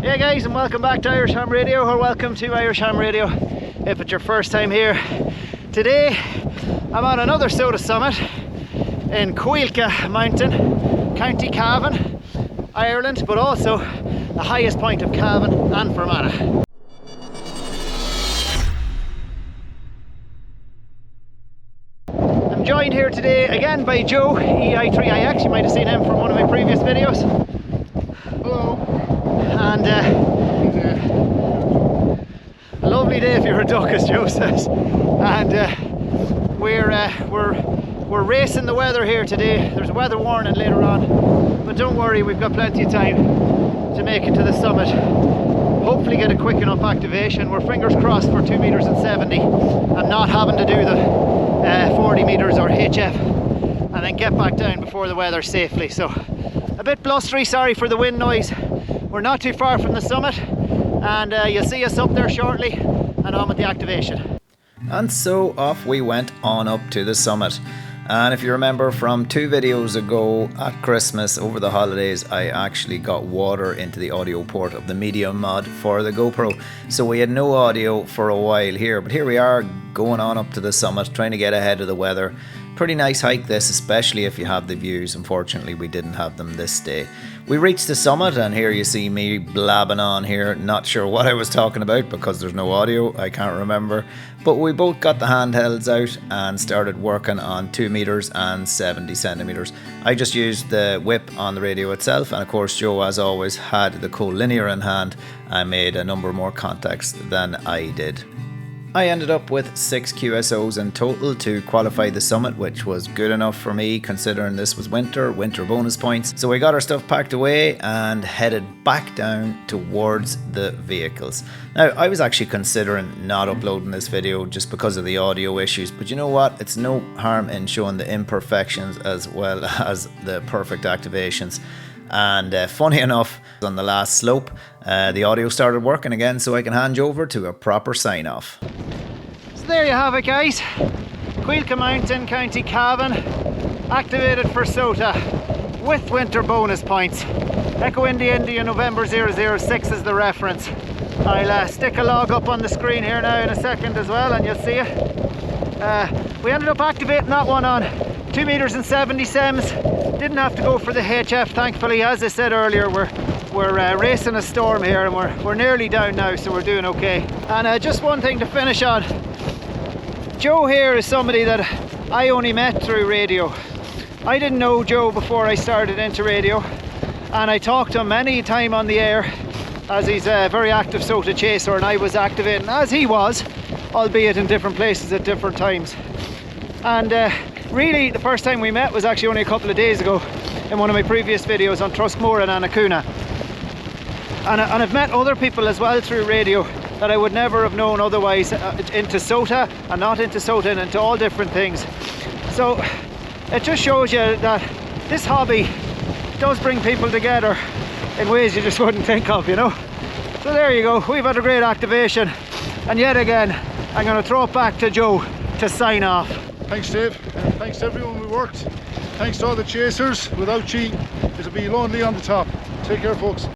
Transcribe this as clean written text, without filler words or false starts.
Hey guys, and welcome back to Irish Ham Radio, or welcome to Irish Ham Radio if it's your first time here. Today I'm on another SOTA summit in Cuilcagh Mountain, County Cavan, Ireland, but also the highest point of Cavan and Fermanagh. I'm joined here today again by Joe, EI3IX. You might have seen him from one of my previous videos. Hello. And a lovely day if you're a duck, as Joe says. And we're racing the weather here today. There's a weather warning later on, but don't worry, we've got plenty of time to make it to the summit. Hopefully get a quick enough activation. We're fingers crossed for 2 meters and 70 and not having to do the 40 meters or HF and then get back down before the weather safely. So a bit blustery, sorry for the wind noise. We're not too far from the summit, and you'll see us up there shortly and on with the activation. And so off we went on up to the summit. And if you remember from 2 videos ago at Christmas over the holidays, I actually got water into the audio port of the media mod for the GoPro. So we had no audio for a while here, but here we are going on up to the summit, trying to get ahead of the weather. Pretty nice hike this, especially if you have the views. Unfortunately, we didn't have them this day. We reached the summit, and here you see me blabbing on here, not sure what I was talking about because there's no audio, I can't remember. But we both got the handhelds out and started working on 2 meters and 70 centimeters. I just used the whip on the radio itself, and of course Joe, as always, had the collinear in hand and made a number more contacts than I did. I ended up with 6 QSOs in total to qualify the summit, which was good enough for me considering this was winter bonus points. So we got our stuff packed away and headed back down towards the vehicles. Now, I was actually considering not uploading this video just because of the audio issues, but you know what? It's no harm in showing the imperfections as well as the perfect activations. And funny enough, on the last slope, the audio started working again, so I can hand you over to a proper sign off. So there you have it, guys. Cuilcagh Mountain, County Cavan, activated for SOTA with winter bonus points. Echo India November 006 is the reference. I'll stick a log up on the screen here now in a second as well, and you'll see it. We ended up activating that one on 2 meters and 70 sems. Didn't have to go for the HF, thankfully. As I said earlier, we're racing a storm here, and we're nearly down now, so we're doing okay. And just one thing to finish on. Joe here is somebody that I only met through radio. I didn't know Joe before I started into radio, and I talked to him many times on the air, as he's a very active SOTA chaser, and I was activating as he was, albeit in different places at different times. And really, the first time we met was actually only a couple of days ago in one of my previous videos on Truskmore and Annacuna. And I've met other people as well through radio that I would never have known otherwise, into SOTA and not into SOTA, and into all different things. So it just shows you that this hobby does bring people together in ways you just wouldn't think of, you know. So there you go, we've had a great activation, and yet again I'm going to throw it back to Joe to sign off. Thanks, Dave, and thanks to everyone we worked. Thanks to all the chasers. Without you, it'll be lonely on the top. Take care, folks.